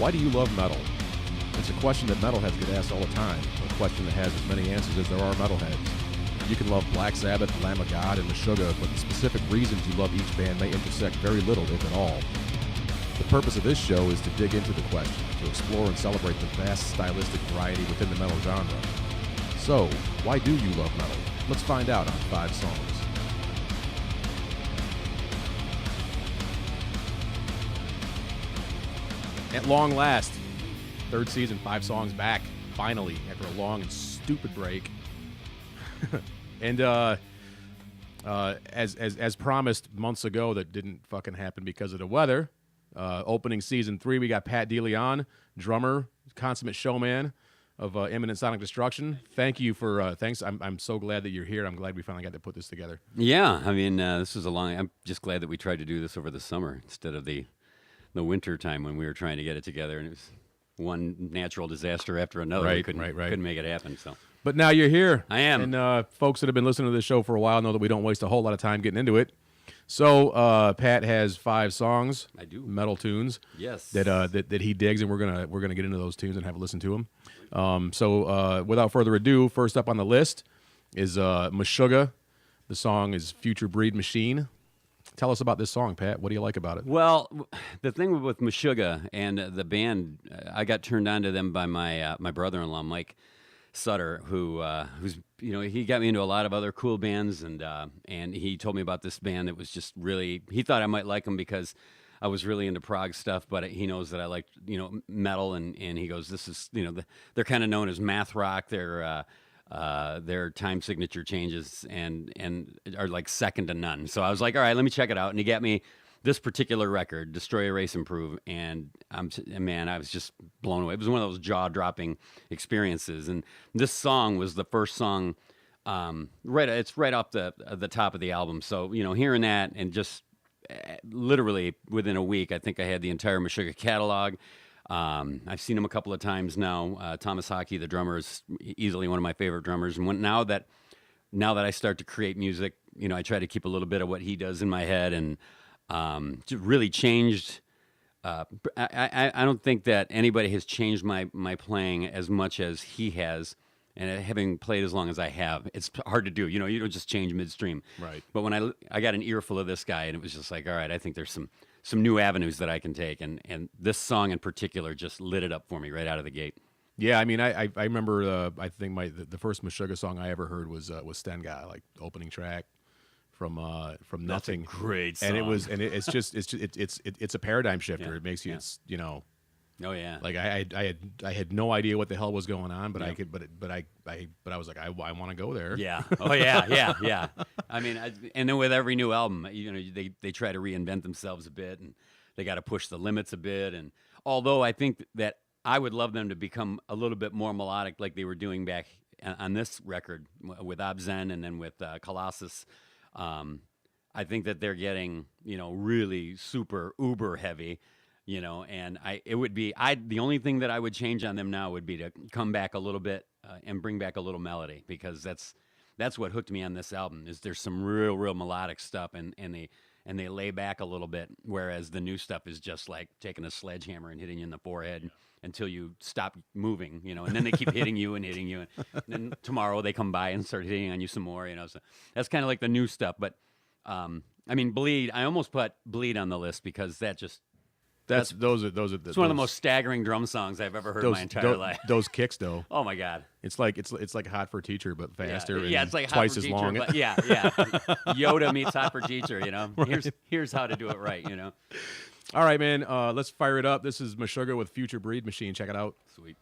Why do you love metal? It's a question that metalheads get asked all the time, a question that has as many answers as there are metalheads. You can love Black Sabbath, Lamb of God, and Meshuggah, but the specific reasons you love each band may intersect very little, if at all. The purpose of this show is to dig into the question, to explore and celebrate the vast stylistic variety within the metal genre. So, why do you love metal? Let's find out on 5 songs. At long last, 3rd season, 5 songs back, finally, after a long and stupid break. And as promised months ago, that didn't fucking happen because of the weather. Opening season 3, we got Pat DeLeon, drummer, consummate showman of Imminent Sonic Destruction. Thank you for thanks. I'm so glad that you're here. I'm glad we finally got to put this together. Yeah, I mean, this was a long. I'm just glad that we tried to do this over the summer instead of the winter time when we were trying to get it together, and it was one natural disaster after another. Right, we couldn't make it happen. So, but now you're here. I am. And folks that have been listening to this show for a while know that we don't waste a whole lot of time getting into it. So Pat has 5 songs. I do. Metal tunes. Yes. That he digs, and we're gonna get into those tunes and have a listen to them. So without further ado, first up on the list is Meshuggah. The song is Future Breed Machine. Tell us about this song, Pat. What do you like about it? Well, the thing with Meshuggah and the band, I got turned on to them by my brother-in-law, Mike Sutter, who's he got me into a lot of other cool bands, and he told me about this band that was just really, he thought I might like them because I was really into prog stuff, but he knows that I like metal, and he goes, this is they're kind of known as math rock. Their time signature changes and are like second to none. So I was like, all right, let me check it out. And he got me this particular record, Destroy, Erase, Improve. And man, I was just blown away. It was one of those jaw-dropping experiences. And this song was the first song, it's right off the top of the album. So, hearing that and just literally within a week, I think I had the entire Meshuggah catalog. I've seen him a couple of times now. Thomas Hockey, the drummer, is easily one of my favorite drummers. And now that I start to create music, I try to keep a little bit of what he does in my head, and just really changed. I don't think that anybody has changed my playing as much as he has. And having played as long as I have, it's hard to do. You don't just change midstream. Right. But when I got an earful of this guy, and it was just like, all right, I think there's some new avenues that I can take, and this song in particular just lit it up for me right out of the gate. Yeah, I mean, I remember. I think the first Meshuggah song I ever heard was Stenga, like the opening track from Nothing. That's a great song. And it's a paradigm shifter. Yeah. It makes you Oh yeah. Like I had no idea what the hell was going on, but Yeah. I was like I want to go there. Yeah. Oh yeah. I mean, and then with every new album, they try to reinvent themselves a bit, and they got to push the limits a bit. And although I think that I would love them to become a little bit more melodic, like they were doing back on this record with Abzen and then with Colossus, I think that they're getting really super uber heavy. And the only thing that I would change on them now would be to come back a little bit and bring back a little melody, because that's what hooked me on this album. Is there's some real melodic stuff, and they lay back a little bit, whereas the new stuff is just like taking a sledgehammer and hitting you in the forehead until you stop moving, and then they keep hitting you and hitting you, and then tomorrow they come by and start hitting on you some more, so that's kind of like the new stuff. But I mean, Bleed, I almost put Bleed on the list because those are it's one of the most staggering drum songs I've ever heard in my entire life. Those kicks, though. Oh my God! It's like Hot for Teacher, but faster. Yeah, and it's like twice Hot for as long. Teacher, but yeah. Yoda meets Hot for Teacher. Right. Here's how to do it right. All right, man. Let's fire it up. This is Meshuggah with Future Breed Machine. Check it out. Sweet.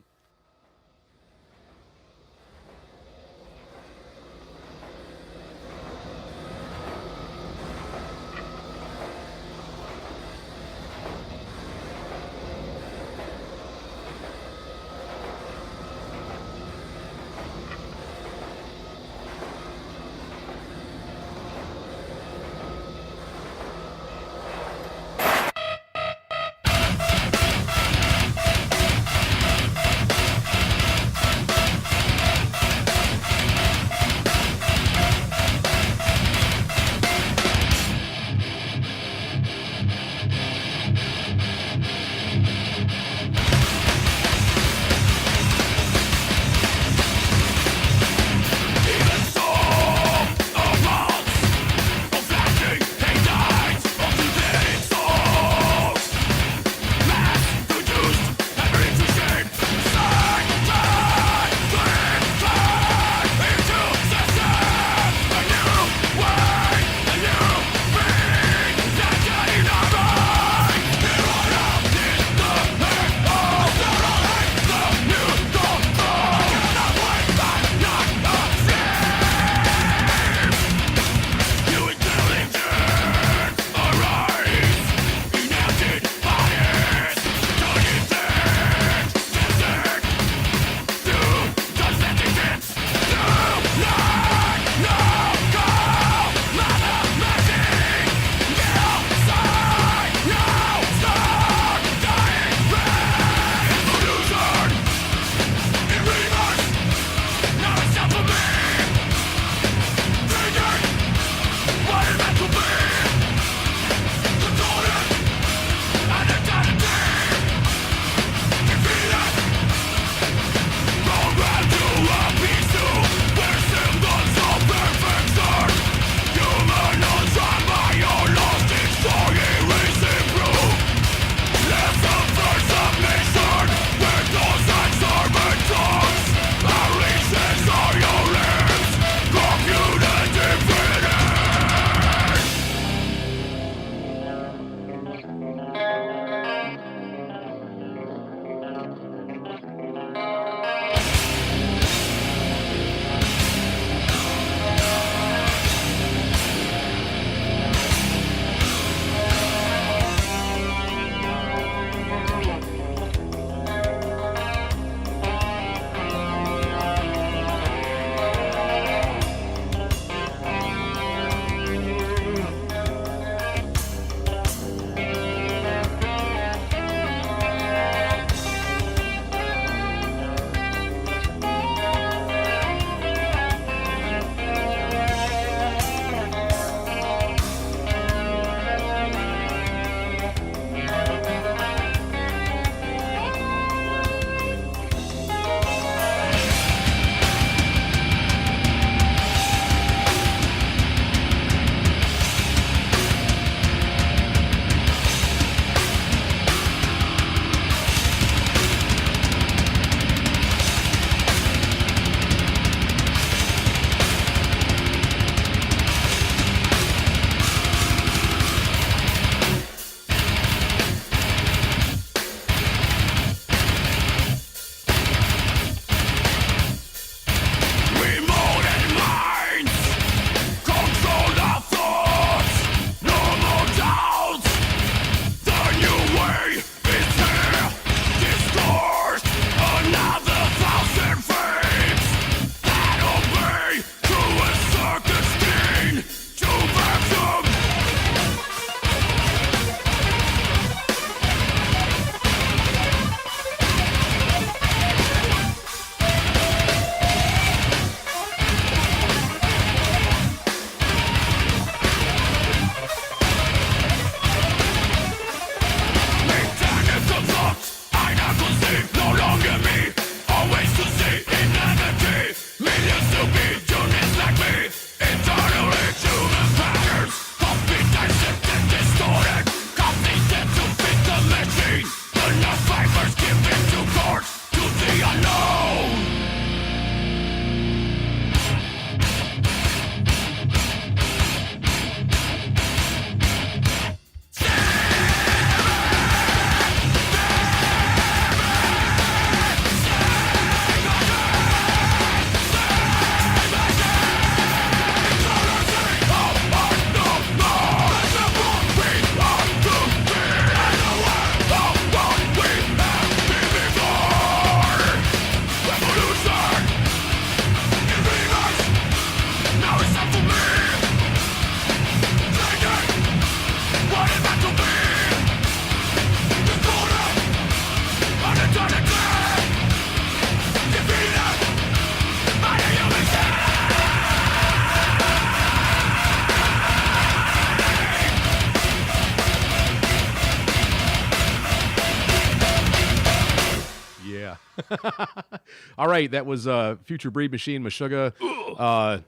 All right, that was Future Breed Machine, Meshuggah.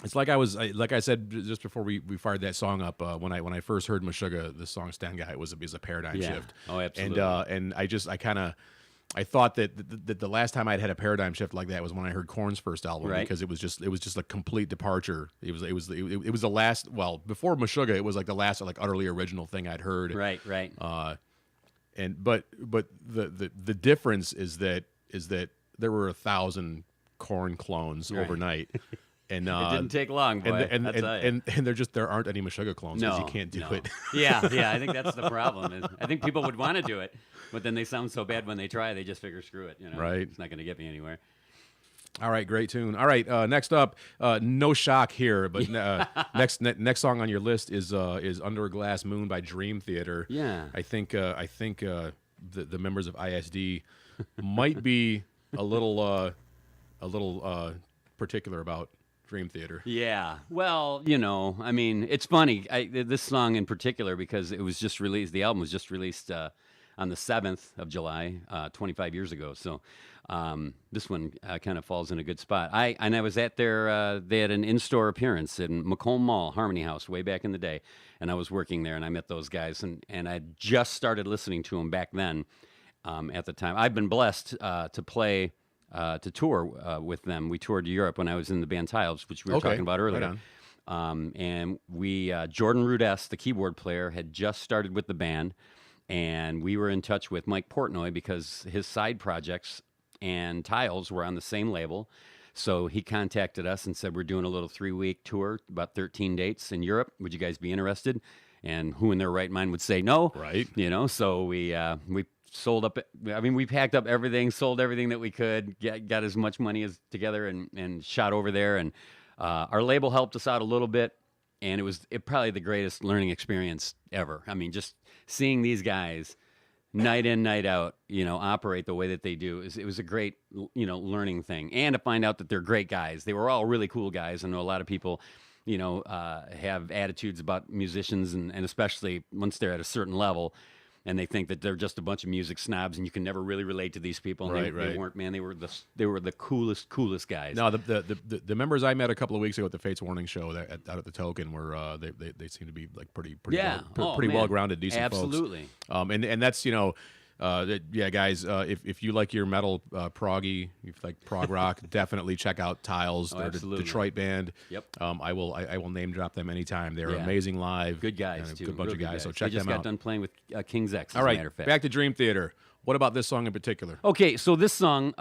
It's like like I said just before we fired that song up. When I first heard Meshuggah, the song "Stand Guy" was a paradigm shift. Oh, absolutely. And I thought that the last time I'd had a paradigm shift like that was when I heard Korn's first album, Right. because it was just a complete departure. It was the last, well, before Meshuggah, it was like the last like utterly original thing I'd heard. Right. But the difference is that there were 1,000 Korn clones overnight. And It didn't take long, boy. and there aren't any Meshuggah clones because you can't do it. yeah. I think that's the problem. I think people would want to do it, but then they sound so bad when they try. They just figure, screw it. Right. It's not going to get me anywhere. All right, great tune. All right, next up, no shock here, but next song on your list is Under a Glass Moon by Dream Theater. Yeah. I think the members of ISD might be a little particular about Dream Theater. Yeah. Well, I mean, it's funny. This song in particular, because it was just released, the album was just released on the 7th of July, 25 years ago. So this one kind of falls in a good spot. I was at they had an in-store appearance in Macomb Mall, Harmony House, way back in the day. And I was working there, and I met those guys, and I just started listening to them back then at the time. I've been blessed to tour with them. We toured Europe when I was in the band Tiles, which we were talking about earlier. Right and we, Jordan Rudess, the keyboard player, had just started with the band, and we were in touch with Mike Portnoy because his side projects and Tiles were on the same label. So he contacted us and said, we're doing a little 3-week tour, about 13 dates in Europe. Would you guys be interested? And who in their right mind would say no? Right. So we sold up. I mean, we packed up everything, sold everything that we could, got as much money as together, and shot over there. And our label helped us out a little bit, and it was probably the greatest learning experience ever. I mean, just seeing these guys night in, night out, operate the way that they do, it was a great, learning thing. And to find out that they're great guys. They were all really cool guys. I know a lot of people, have attitudes about musicians, and especially once they're at a certain level, and they think that they're just a bunch of music snobs, and you can never really relate to these people. And they weren't, man. They were the coolest guys. No, the members I met a couple of weeks ago at the Fates Warning show out at the Token were they seem to be like pretty well grounded, decent Absolutely. folks. And that's guys. If you like your metal proggy, if you like prog rock, definitely check out Tiles. They're a Detroit band. Yep. I will name drop them anytime. They're amazing live. Good guys and too. A good bunch of guys. So check them out. They just got done playing with King's X. As All right, a matter of fact. back to Dream Theater. What about this song in particular? Okay, so this song,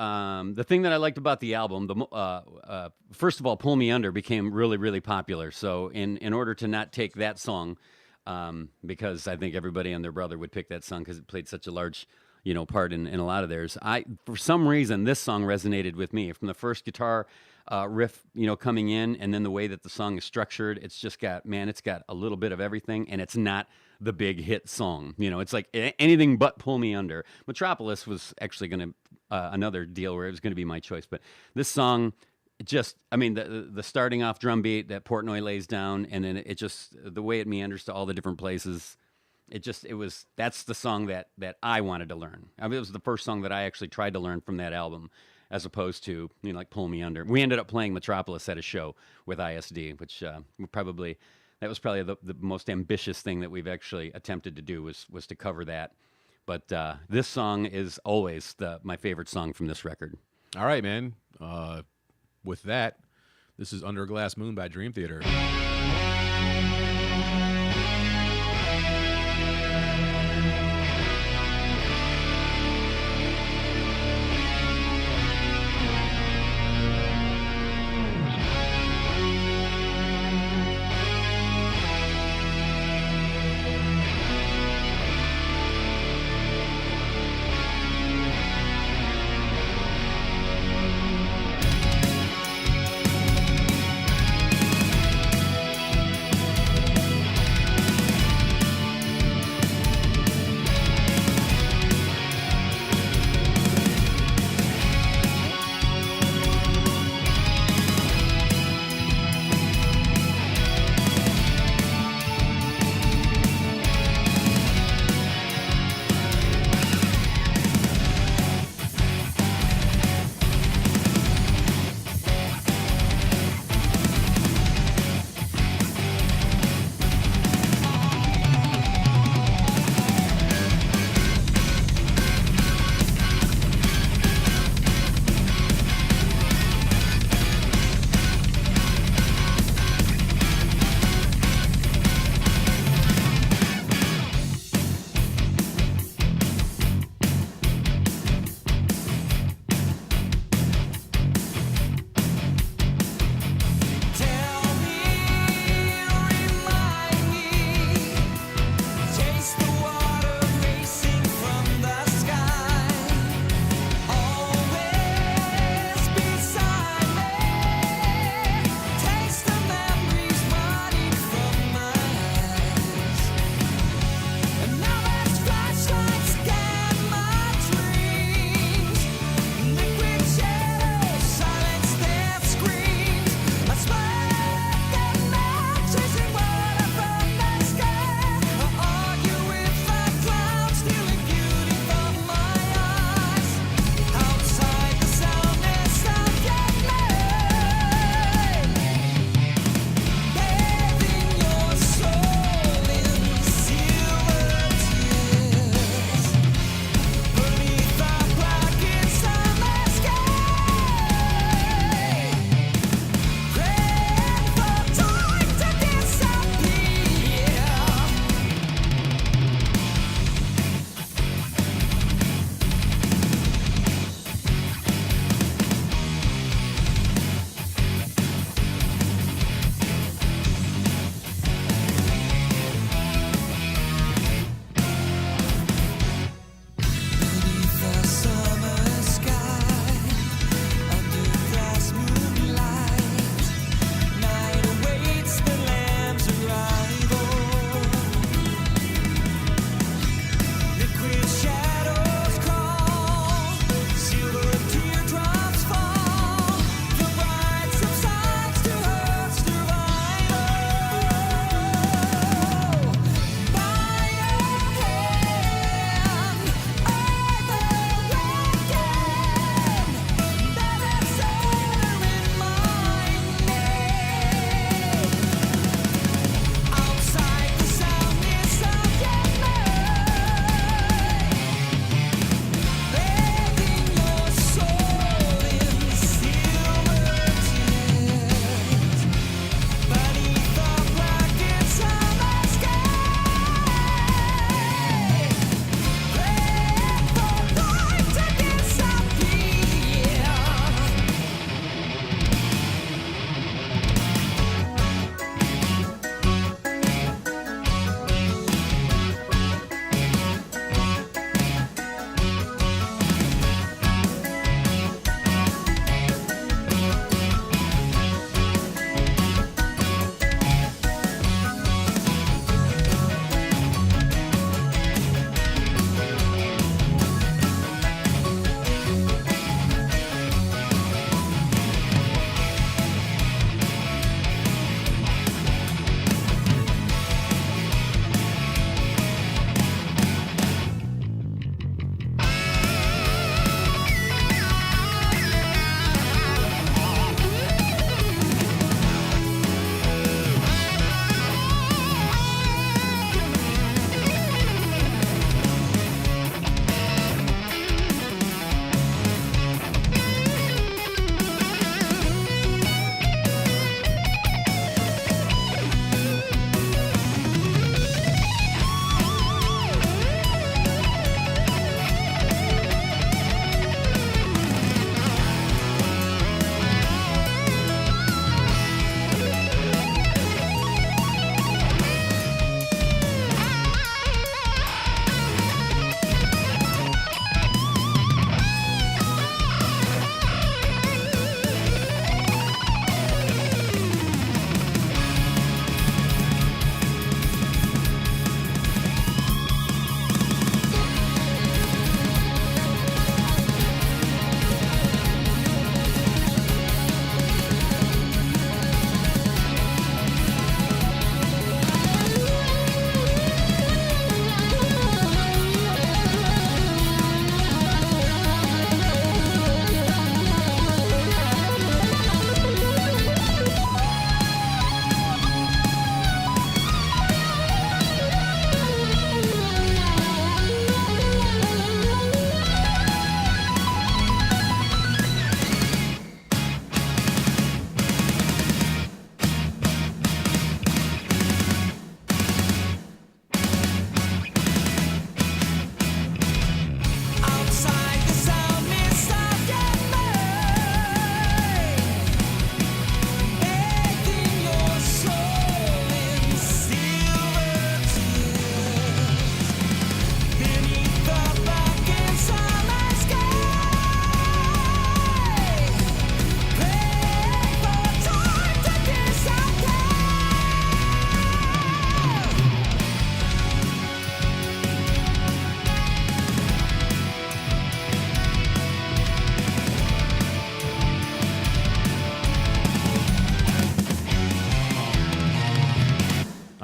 the thing that I liked about the album, first of all, "Pull Me Under" became really, really popular. So in order to not take that song, because I think everybody and their brother would pick that song because it played such a large, part in a lot of theirs. For some reason, this song resonated with me from the first guitar riff, coming in, and then the way that the song is structured. It's just it's got a little bit of everything, and it's not the big hit song. It's like anything but "Pull Me Under." Metropolis was actually going to another deal where it was going to be my choice, but this song, the starting off drum beat that Portnoy lays down, and then it just, the way it meanders to all the different places, that's the song that I wanted to learn. I mean, it was the first song that I actually tried to learn from that album, as opposed to, like "Pull Me Under." We ended up playing Metropolis at a show with ISD, which that was probably the most ambitious thing that we've actually attempted to do was to cover that. But this song is always my favorite song from this record. All right, man. With that, this is Under a Glass Moon by Dream Theater.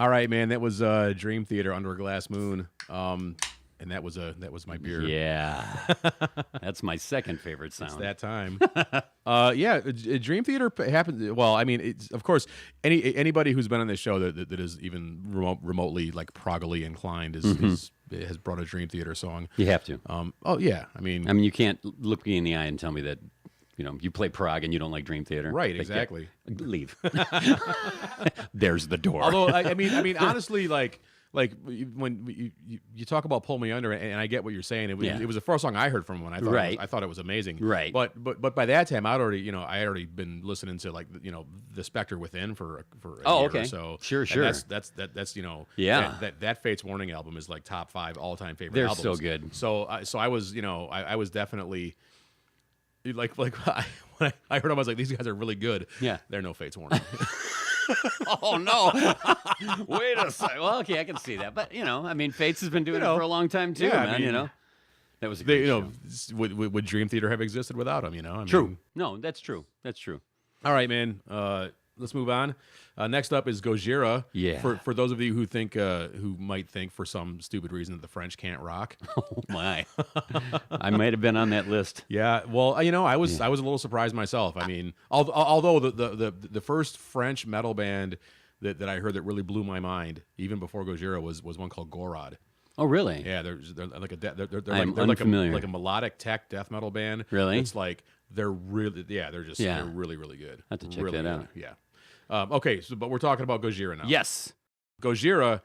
All right, man. That was Dream Theater, Under a Glass Moon. And that was my beer. Yeah. That's my second favorite sound. It's that time. Dream Theater happens. Well, I mean, it's, of course, anybody who's been on this show that is even remotely like proggily inclined has brought a Dream Theater song. You have to. Oh yeah. I mean, you can't look me in the eye and tell me that you play prog and you don't like Dream Theater. Right. Exactly. Leave. There's the door. Although I mean, honestly, like when you talk about Pull Me Under, and I get what you're saying. It was the first song I heard from him, and I thought it was amazing. Right. But by that time, I'd already been listening to like the Spectre Within for a year okay. or so. Sure. That's that Fates Warning album is like top 5 all-time favorite They're albums. so good. So I was definitely like when I heard them, I was like, these guys are really good. Yeah. They're no Fates Warning. Oh no! Wait a second. Well, okay, I can see that, but Fates has been doing it for a long time too, man. I mean, that was a great show. Would Dream Theater have existed without him? True. No, that's true. That's true. All right, man. Let's move on. Next up is Gojira. Yeah. For those of you who might think for some stupid reason that the French can't rock. Oh my! I might have been on that list. Yeah. Well, I was a little surprised myself. I mean, although the first French metal band that I heard that really blew my mind, even before Gojira, was one called Gorod. Oh really? Yeah. They're like a melodic tech death metal band. Really? It's like they're really they're really really good. I have to check really that out. Yeah. Okay, but we're talking about Gojira now. Yes. Gojira,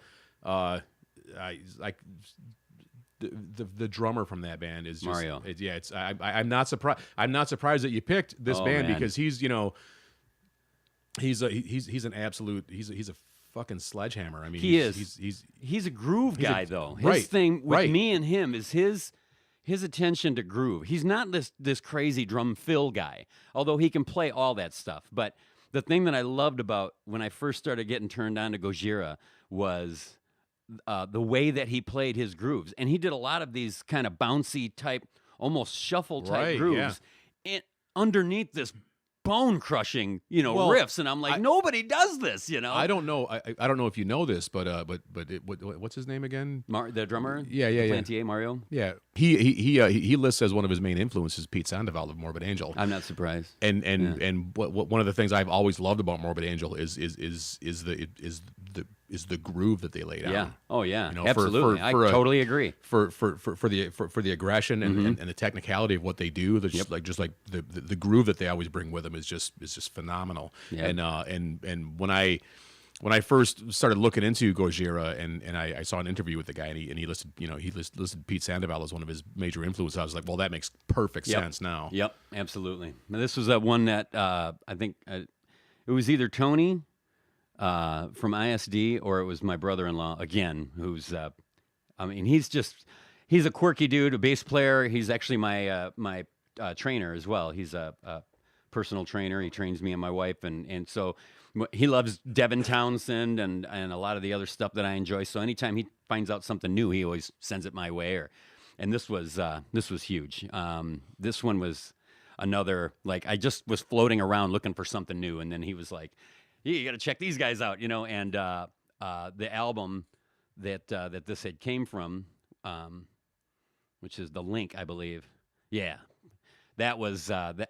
the drummer from that band is just, Mario. I'm not surprised. I'm not surprised that you picked this band, man. because he's an absolute he's a fucking sledgehammer. I mean, he is. He's a groove guy though. His thing with me and him is his attention to groove. He's not this crazy drum fill guy, although he can play all that stuff. But the thing that I loved about when I first started getting turned on to Gojira was the way that he played his grooves. And he did a lot of these kind of bouncy type, almost shuffle type grooves underneath this bone-crushing, riffs, and I'm like, nobody does this, I don't know. I don't know if you know this, but what's his name again? The drummer. Yeah. Plantier, Mario. Yeah, he lists as one of his main influences Pete Sandoval of Morbid Angel. I'm not surprised. And one of the things I've always loved about Morbid Angel is the groove that they laid out. Yeah. Oh yeah. Absolutely. I totally agree. For the aggression and the technicality of what they do, just like the groove that they always bring with them is just phenomenal. Yep. And when I first started looking into Gojira and I saw an interview with the guy and he listed Pete Sandoval as one of his major influences, I was like, well, that makes perfect sense now. Yep. Absolutely. Now, this was that one that I think it was either Tony from ISD, or it was my brother-in-law again, who's he's a quirky dude, a bass player. He's actually my trainer as well. He's a personal trainer. He trains me and my wife, and so he loves Devin Townsend and a lot of the other stuff that I enjoy. So anytime he finds out something new, he always sends it my way. And this was huge. This one was another, like, I just was floating around looking for something new, and then he was like, you got to check these guys out, and the album that this had came from, which is The Link, I believe. Yeah, that was that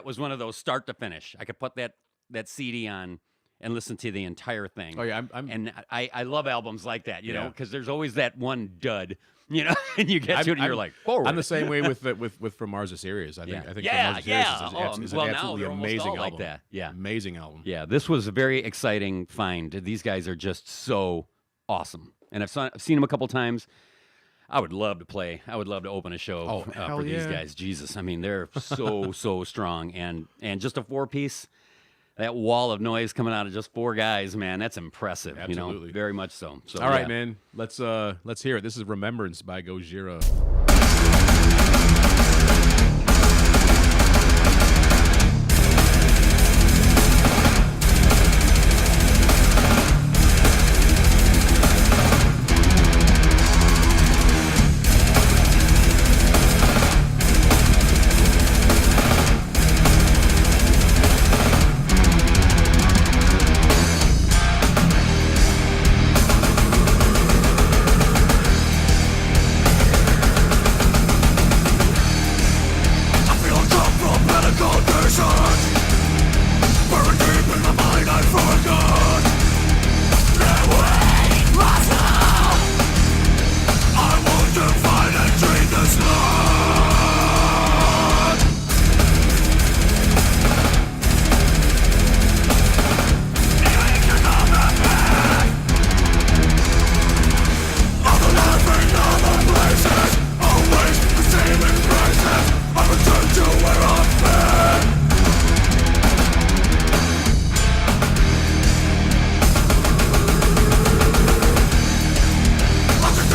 was one of those start to finish. I could put that CD on and listen to the entire thing. Oh yeah, and I love albums like that, you know, because there's always that one dud, and you get to it and you're like, forward. I'm the same way with From Mars to Sirius. I think From Mars to Sirius is an absolutely amazing album. Like that. Yeah, amazing album. Yeah, this was a very exciting find. These guys are just so awesome, and I've seen them a couple times. I would love to play. I would love to open a show for these guys. Jesus, I mean, they're so strong, and just a 4-piece. That wall of noise coming out of just 4 guys, man, that's impressive. Absolutely. Very much so. All right, man, let's hear it. This is Remembrance by Gojira.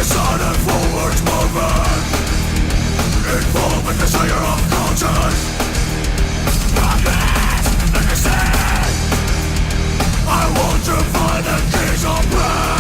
sudden forward movement, involving desire of conscience. Darkness, like I said, I want to find the keys of blood.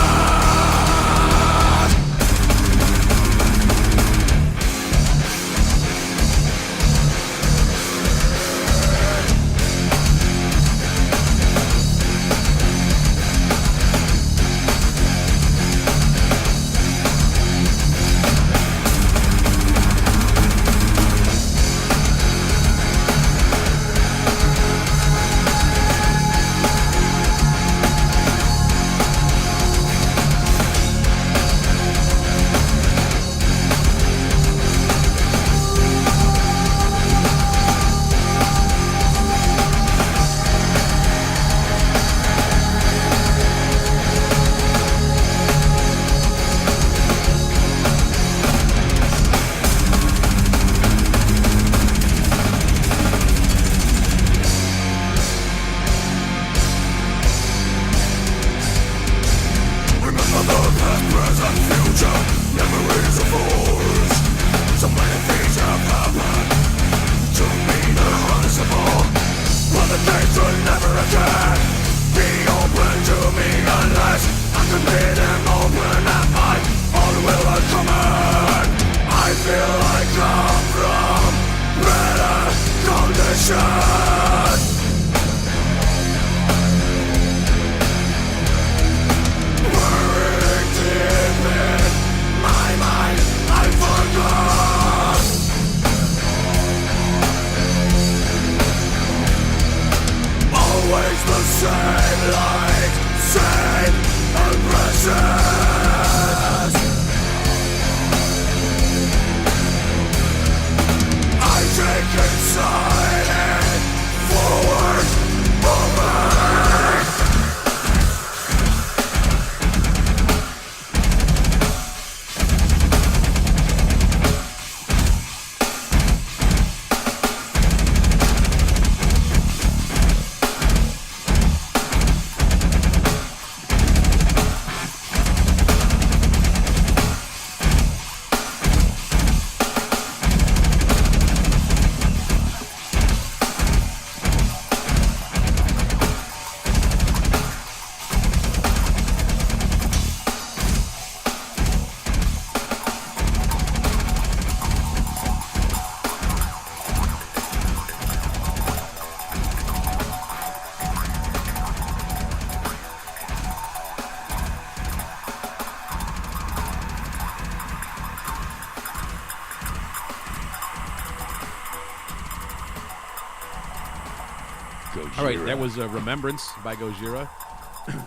All right, that was Remembrance by Gojira.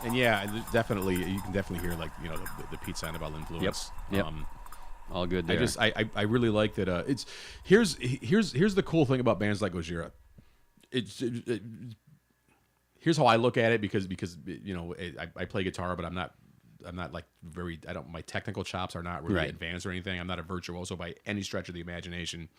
And yeah, definitely, you can definitely hear, like, you know, the Pete Sandoval influence. Yep. All good there. I really like that. It's here's the cool thing about bands like Gojira. Here's how I look at it, because you know, I play guitar, but I'm not like very, my technical chops are not really advanced or anything. I'm not a virtuoso by any stretch of the imagination.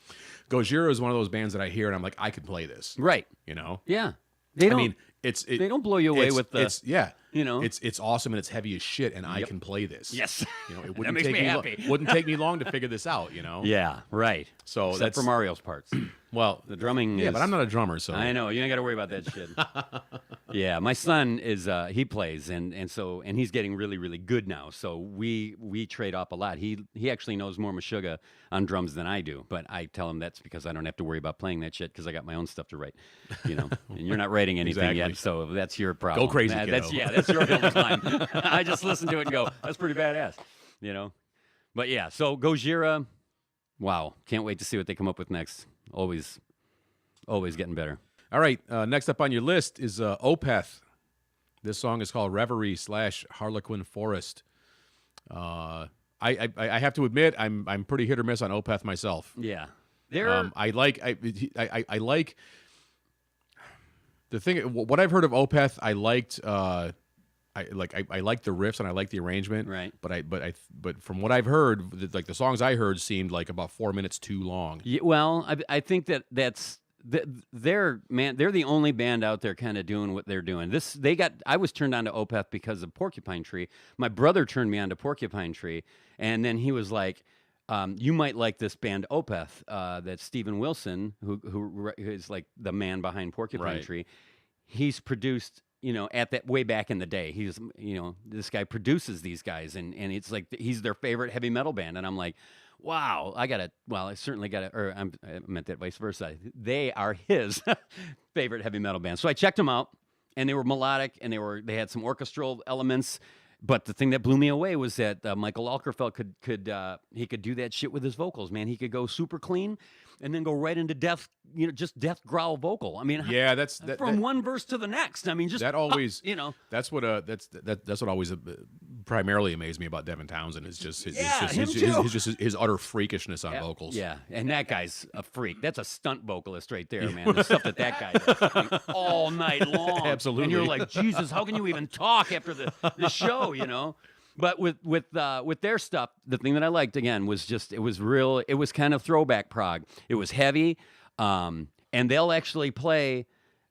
Gojira is one of those bands that I hear and I'm like, I could play this. Right. You know? Yeah. They don't, I mean, they don't blow you away with the, you know, it's awesome and it's heavy as shit, and I can play this. Yes. You know, it That wouldn't makes take me me happy. wouldn't take me long to figure this out, you know? Yeah, right. So Except that's for Mario's parts. Well, The drumming yeah, is... but I'm not a drummer, so I know. You ain't got to worry about that shit. Yeah, my son is, he plays, and he's getting really, really good now. So we trade off a lot. He actually knows more Meshuggah on drums than I do, but I tell him that's because I don't have to worry about playing that shit because I got my own stuff to write, you know. And you're not writing anything yet, so that's your problem. Go crazy, kiddo. That's your hill to climb. I just listen to it and go, that's pretty badass, you know. But yeah, so Gojira, wow, can't wait to see what they come up with next. Always getting better. All right, next up on your list is Opeth. This song is called Reverie / Harlequin Forest. I have to admit, I'm pretty hit or miss on Opeth myself. Yeah, I like the thing. What I've heard of Opeth, I liked. I like the riffs and I like the arrangement. Right. But from what I've heard, like the songs I heard seemed like about 4 minutes too long. Yeah, well, I think that's they're the only band out there kind of doing what they're doing. I was turned on to Opeth because of Porcupine Tree. My brother turned me on to Porcupine Tree, and then he was like, you might like this band Opeth, that Steven Wilson, who is like the man behind Porcupine Tree. He's produced, at that way back in the day. He's, this guy produces these guys, and it's like he's their favorite heavy metal band. And I'm like, wow, I certainly got to, or I meant that vice versa. They are his favorite heavy metal band. So I checked them out, and they were melodic, and they had some orchestral elements. But the thing that blew me away was that Michael Alkerfeld could do that shit with his vocals, man. He could go super clean and then go right into death, just death growl vocal. I mean, yeah, that's from one verse to the next. I mean, just that always, that's what always primarily amazed me about Devin Townsend is just his utter freakishness on vocals. Yeah, and that guy's a freak. That's a stunt vocalist right there, man. The stuff that guy does, I mean, all night long. Absolutely. And you're like, Jesus, how can you even talk after the show? But with their stuff, the thing that I liked again was it was kind of throwback prog. It was heavy, and they'll actually play.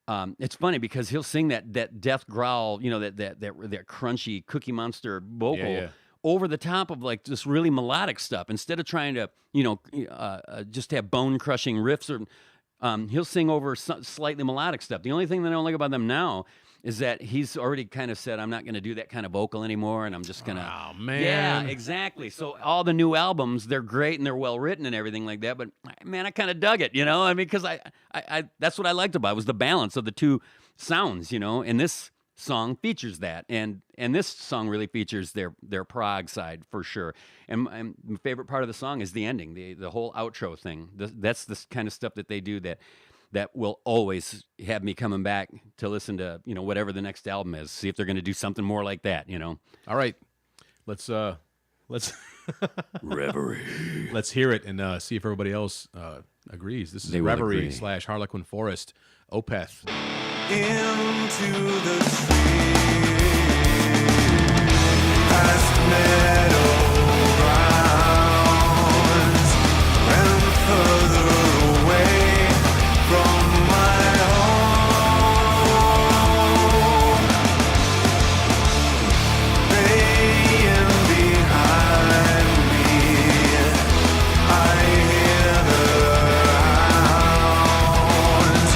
It's funny because he'll sing that death growl, that crunchy Cookie Monster vocal over the top of like this really melodic stuff. Instead of trying to just have bone crushing riffs, or he'll sing over slightly melodic stuff. The only thing that I don't like about them now is that he's already kind of said, I'm not going to do that kind of vocal anymore, and I'm just going to... Oh, man. Yeah, exactly. So all the new albums, they're great, and they're well-written and everything like that, but, man, I kind of dug it, I mean, because I that's what I liked about it, was the balance of the two sounds, and this song features that, and this song really features their prog side, for sure. And my favorite part of the song is the ending, the whole outro thing. That's the kind of stuff that they do that will always have me coming back to listen to, whatever the next album is. See if they're going to do something more like that, All right. Let's Reverie. Let's hear it and see if everybody else agrees. This is They will Reverie agree. / Harlequin Forest, Opeth. Into the street, past meadow grounds, and further away from my home, baying behind me, I hear the hounds,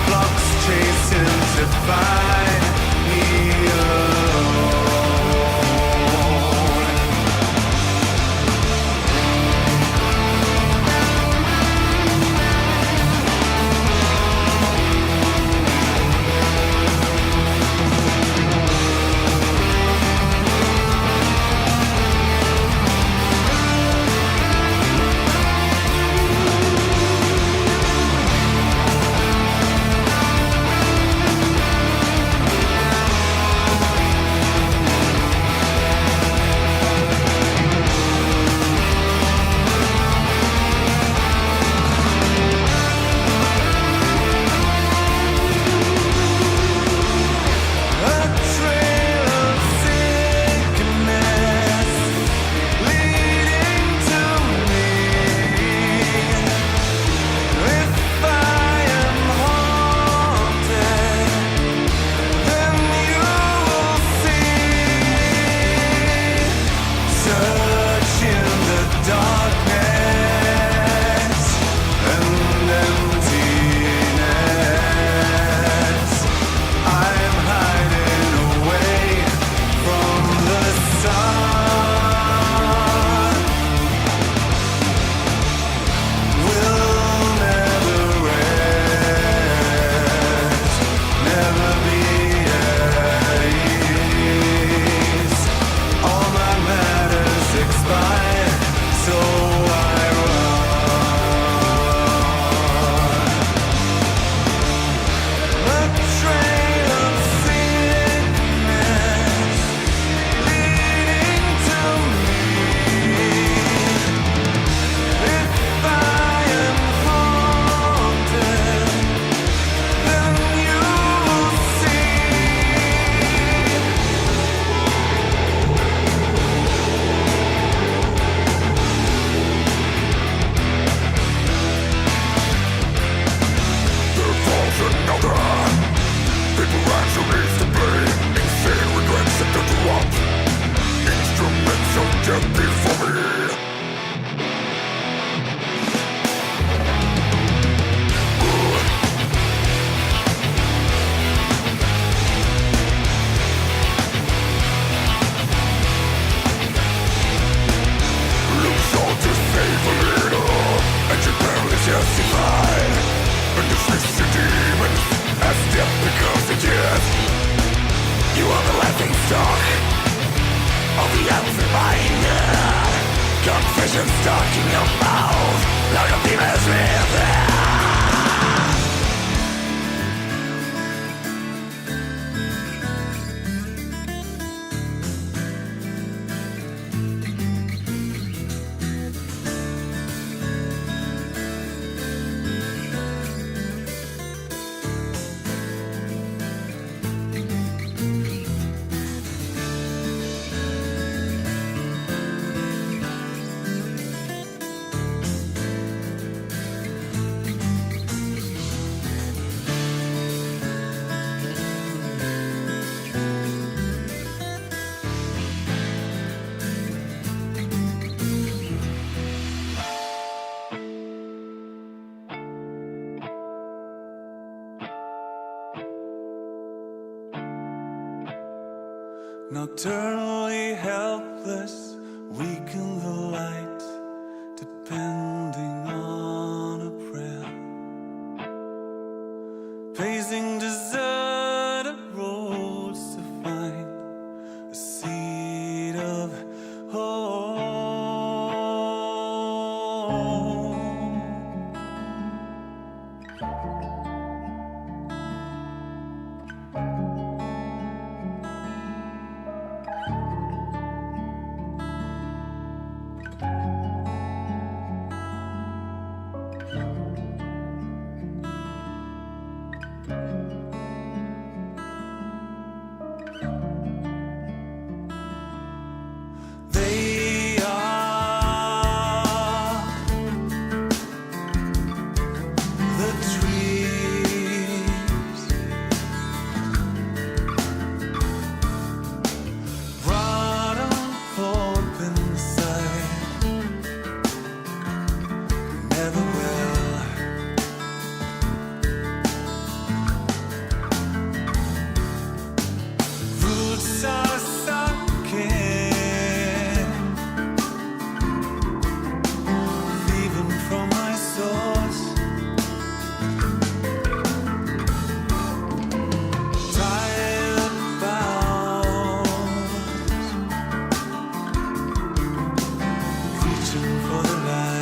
flocks chasing to find me alone. Confusion stuck in your mouth, like a demon's within. Nocturnally helpless, weak in the light, depending on a prayer. Pacing deserted roads to find a seed of hope. They are the trees, brought on hope inside, never will. Roots are sunken, leaving from my source. Tired bound, reaching for the light.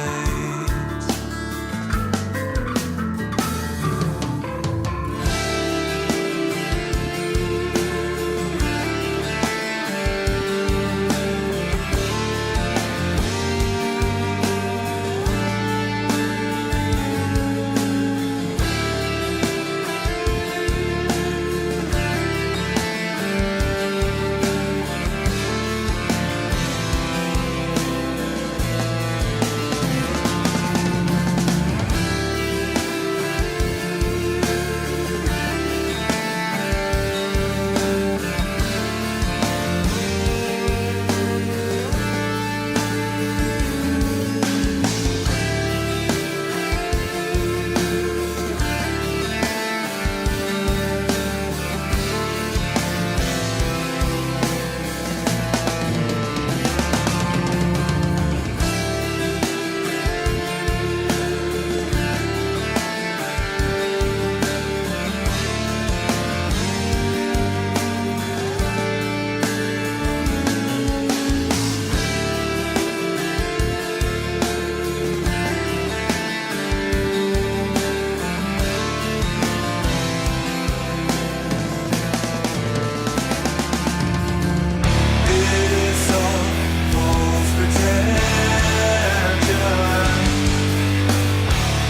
It is all false pretension,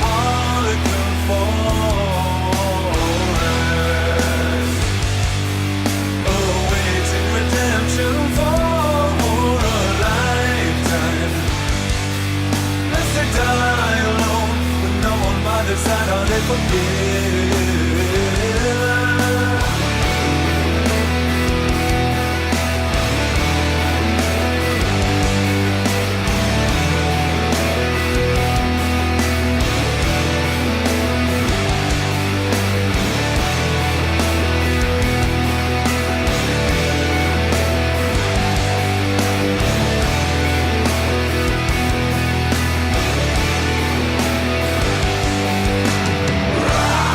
all it can forest, awaiting redemption for a lifetime. Lest they die alone with no one by their side, are they forgiven? Run!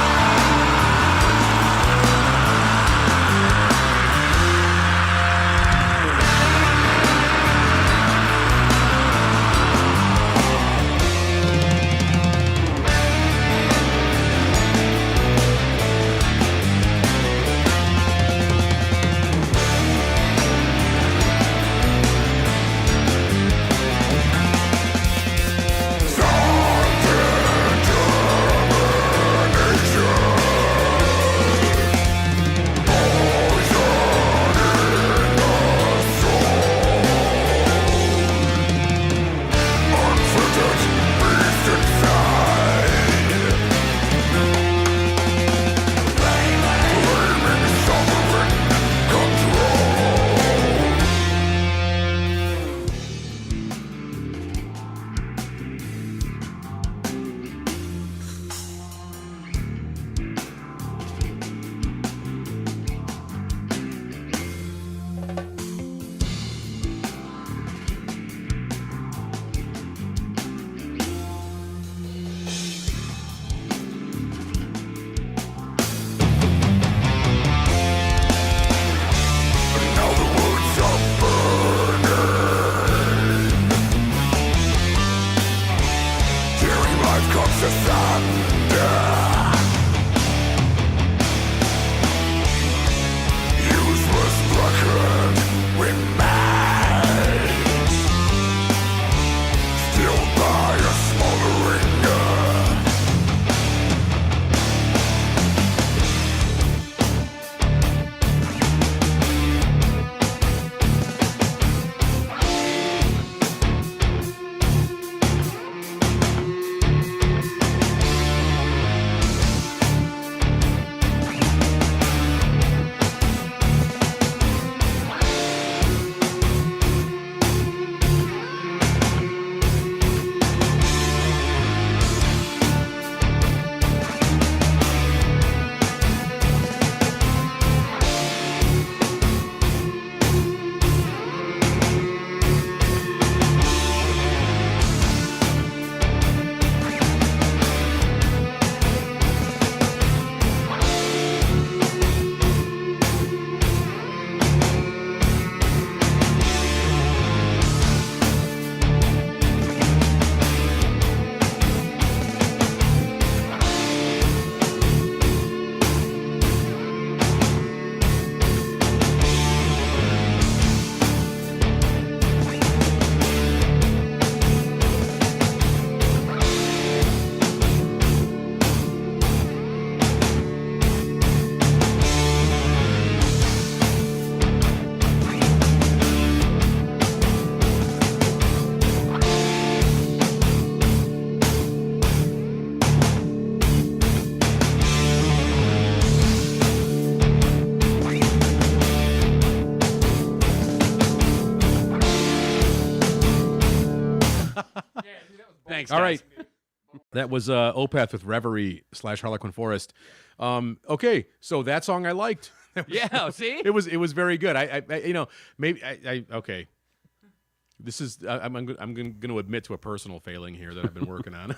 Thanks, All guys. right. That was Opeth with Reverie / Harlequin Forest. Okay, so that song I liked. Yeah, see? It was very good. I you know, maybe okay. This is I'm going to admit to a personal failing here that I've been working on.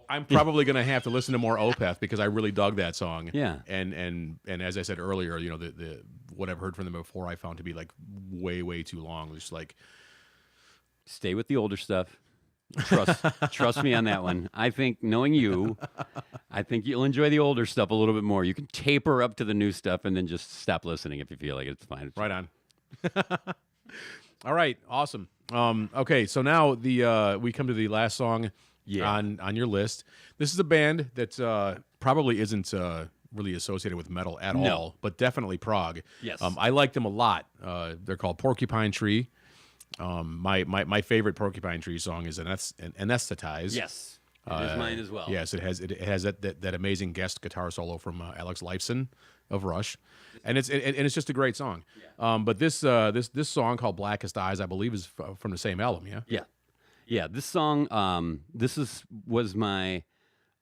I'm probably going to have to listen to more Opeth because I really dug that song. Yeah. And as I said earlier, you know, the what I've heard from them before I found to be like way too long. Just like Stay with the older stuff. Trust me on that one. I think, knowing you, I think you'll enjoy the older stuff a little bit more. You can taper up to the new stuff and then just stop listening if you feel like it's fine. right on. All right, awesome. Okay, so now we come to the last song on your list. This is a band that probably isn't really associated with metal at all, but definitely prog. Yes. I like them a lot. They're called Porcupine Tree. My favorite Porcupine Tree song is Anesthetize. Yes. It is mine as well. Yes, it has that amazing guest guitar solo from Alex Lifeson of Rush, and it's just a great song. Yeah. But this song called Blackest Eyes, I believe, is from the same album. Yeah. This song, was my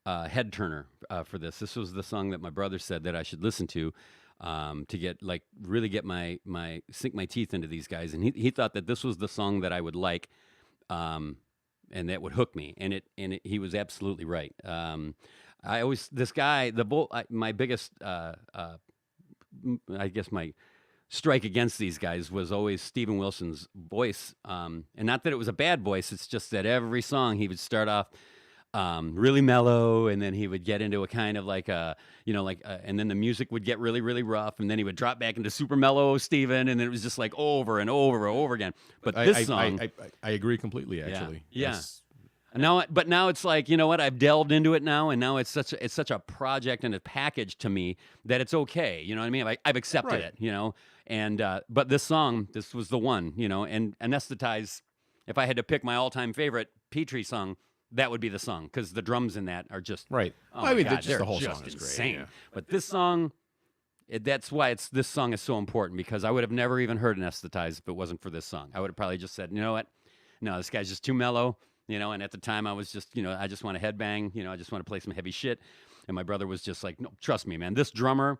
head turner for this. This was the song that my brother said that I should listen to get really get sink my teeth into these guys, and he thought that this was the song that I would like, and that would hook me, and he was absolutely right. My biggest I guess my strike against these guys was always Steven Wilson's voice, and not that it was a bad voice. It's just that every song he would start off really mellow, and then he would get into a kind of and then the music would get really, really rough, and then he would drop back into super mellow Steven, and then it was just like over and over and over again. But this song, I agree completely. Actually, yeah. Yes. Now it's like, you know what? I've delved into it now, and now it's such a project and a package to me that it's okay. You know what I mean? I've accepted it. You know, and but this song, this was the one. You know, and Anesthetize. If I had to pick my all-time favorite Petrie song, that would be the song, because the drums in that are just right. Oh my God, just the whole just song is insane. great. Yeah. But this song, that's why this song is so important, because I would have never even heard Anesthetize if it wasn't for this song. I would have probably just said, you know what? No, this guy's just too mellow. You know, and at the time I was just, I just want to headbang. You know, I just want to play some heavy shit. And my brother was just like, no, trust me, man. This drummer,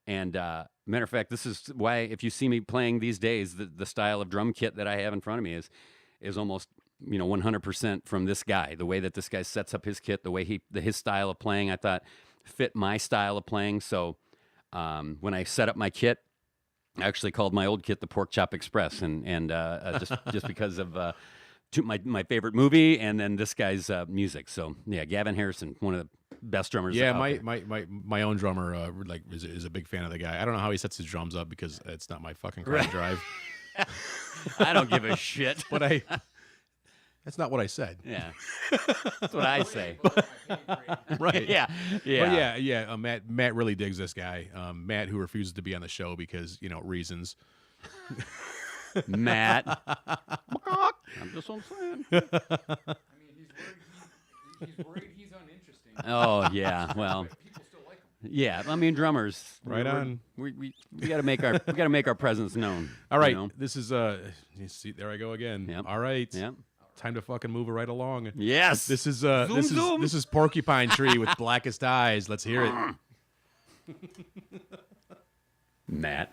and matter of fact, this is why if you see me playing these days, the style of drum kit that I have in front of me is almost 100% from this guy. The way that this guy sets up his kit, the way his style of playing, I thought fit my style of playing. So when I set up my kit, I actually called my old kit the Pork Chop Express, and just because of my favorite movie, and then this guy's music. So yeah, Gavin Harrison, one of the best drummers. Yeah, out there. my own drummer is a big fan of the guy. I don't know how he sets his drums up because it's not my fucking car to drive. I don't give a shit. But that's not what I said. Yeah, that's what I say. Right. Yeah. But yeah. Matt really digs this guy. Matt, who refuses to be on the show because reasons. Matt. I'm just saying. I mean, he's worried he's uninteresting. Oh yeah, well. People still like him. Yeah, I mean drummers. Right on. We got to make our presence known. All right, you know? this is you see, there I go again. Yep. All right. Yep. Time to fucking move it right along. Yes. This is zoom. this is Porcupine Tree with Blackest Eyes. Let's hear it. Matt.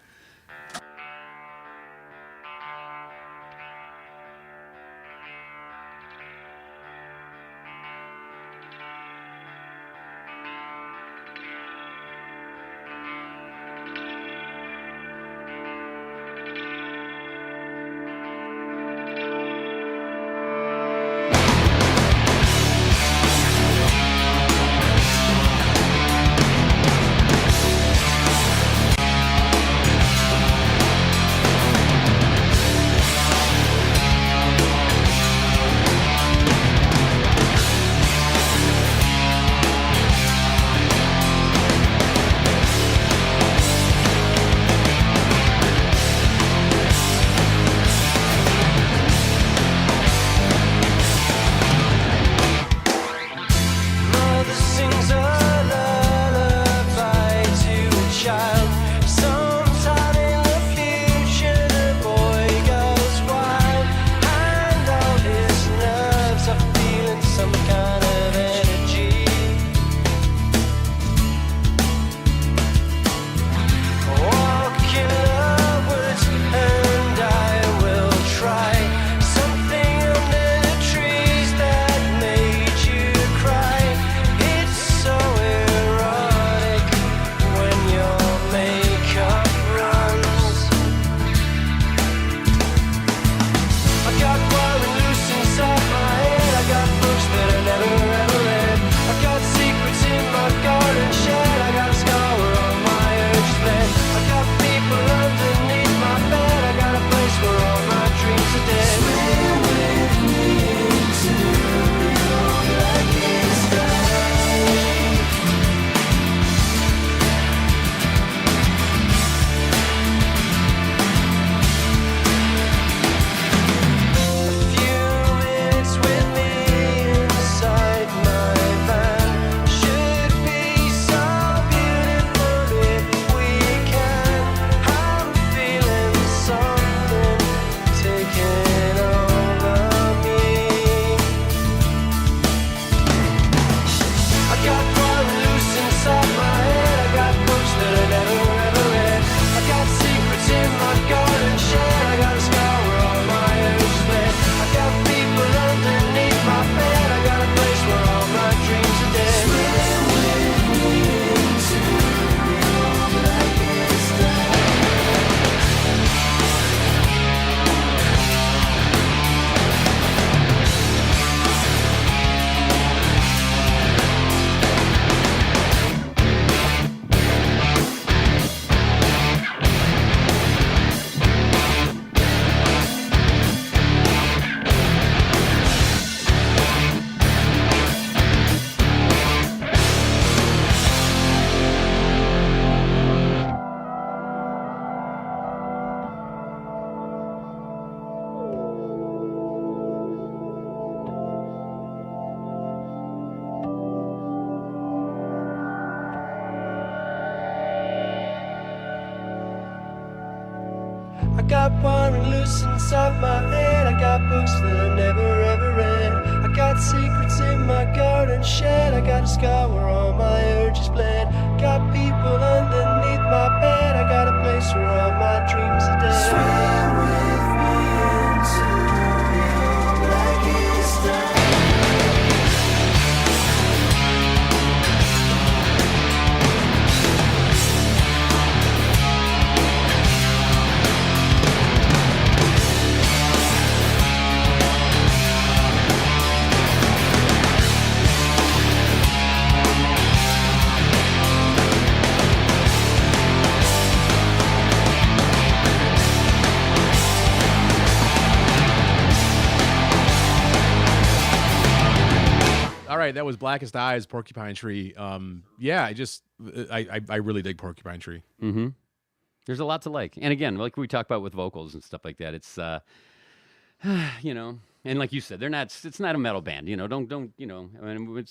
got wandering loose inside my head. I got books that I never ever read. I got secrets in my garden shed. I got a scar where all my urges bled. Got people underneath my bed. I got a place where all my dreams are dead. Swim with me into your blackest night. that was Blackest Eyes, Porcupine Tree. Yeah, I really dig Porcupine Tree. Mm-hmm. There's a lot to like. And again, like we talk about with vocals and stuff like that, it's, you know, and like you said, it's not a metal band, you know, don't, you know, I mean,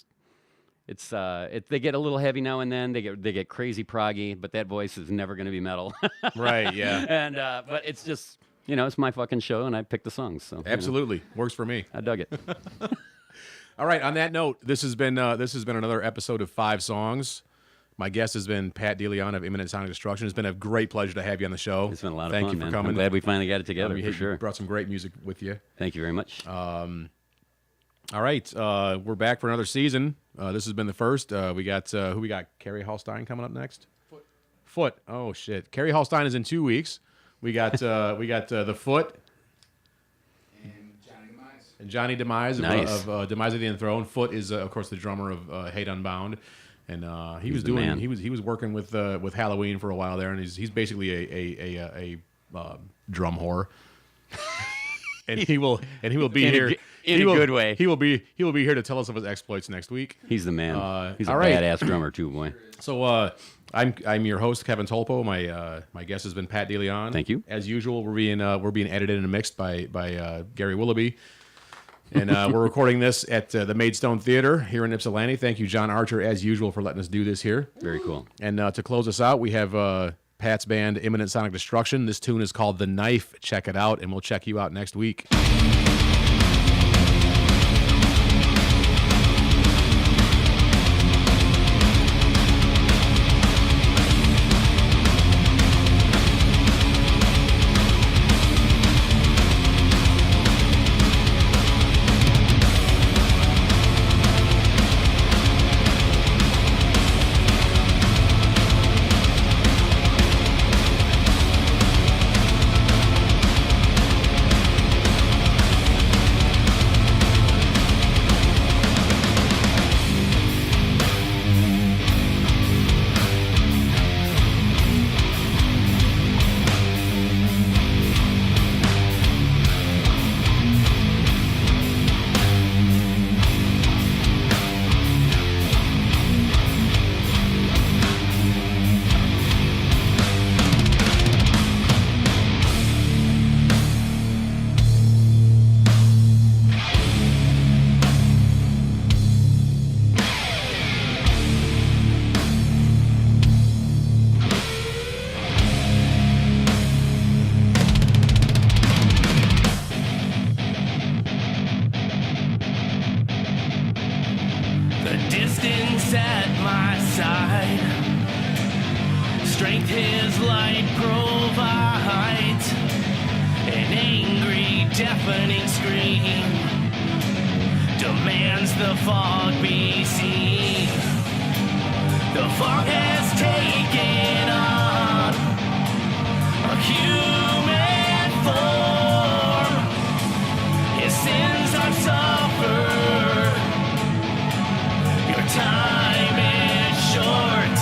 they get a little heavy now and then, they get crazy proggy, but that voice is never going to be metal. Right, yeah. And, but it's just, you know, it's my fucking show and I pick the songs. So Absolutely. You know, Works for me. I dug it. All right, on that note, this has been another episode of 5 Songs. My guest has been Pat DeLeon of Imminent Sonic Destruction. It's been a great pleasure to have you on the show. It's been a lot of Thank fun, you for man. coming. I'm glad we finally got it together, for sure. You brought some great music with you. Thank you very much. All right, we're back for another season. This has been the first. We got who we got? Carrie Hallstein coming up next. Foot. Oh shit. Carrie Hallstein is in 2 weeks. We got the Foot. And Johnny Demise Nice. of Demise of the Enthroned. Foot is of course the drummer of Hate Unbound, and he was working with Halloween for a while there, and he's basically a drum whore. And he will be here in a good way. He will be here to tell us of his exploits next week. He's the man. He's a all right. badass drummer too, boy. So I'm your host, Kevin Tulppo. My guest has been Pat DeLeon. Thank you. As usual, we're being edited and mixed by Gary Willibey. And we're recording this at the Maidstone Theatre here in Ypsilanti. Thank you, John Archer, as usual, for letting us do this here. Very cool. And to close us out, we have Pat's band, Imminent Sonic Destruction. This tune is called The Knife. Check it out, and we'll check you out next week. Strength his light provides, an angry, deafening scream demands the fog be seen. The fog has taken on a human form. His sins are suffered. Your time is short.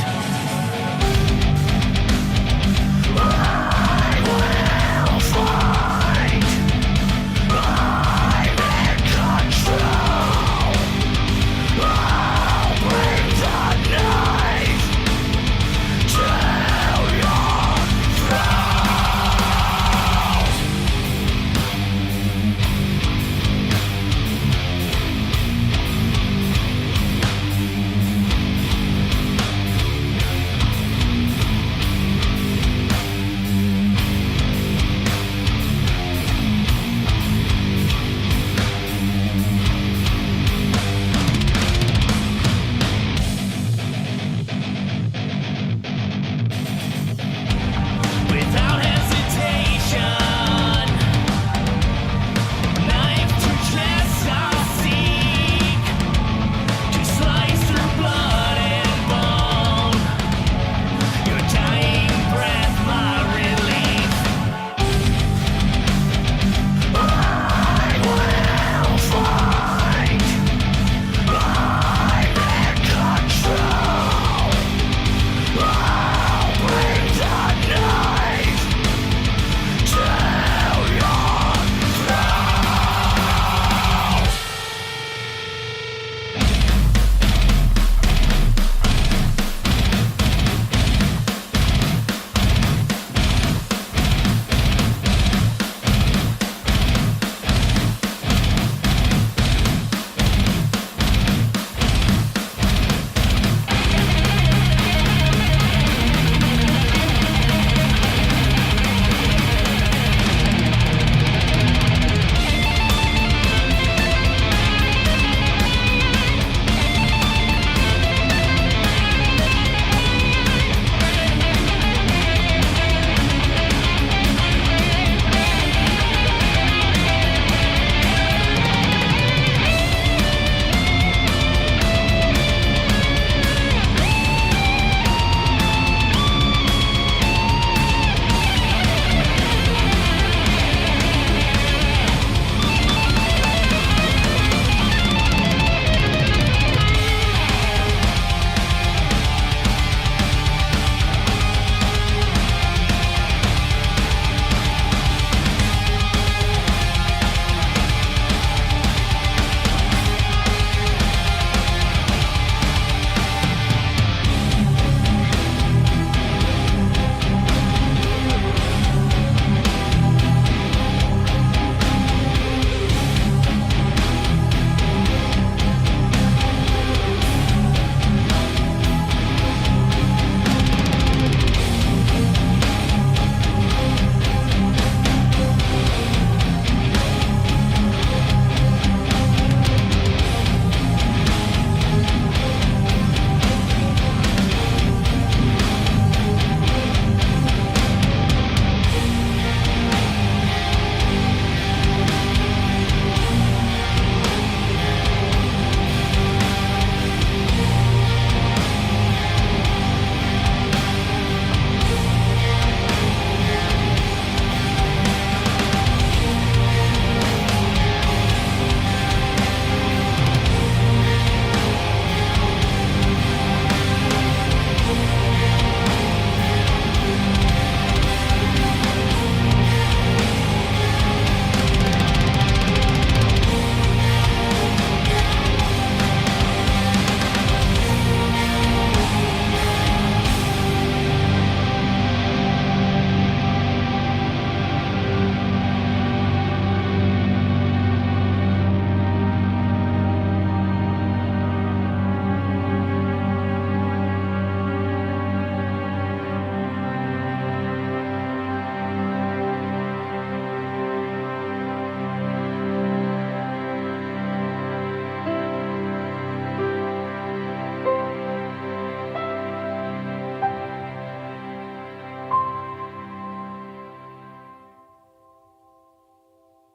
I will fight. I'm in control. I'll bring the knife to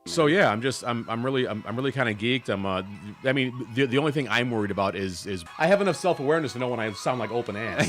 So yeah, I'm really kind of geeked. I mean, the only thing I'm worried about is I have enough self-awareness to know when I sound like open ass.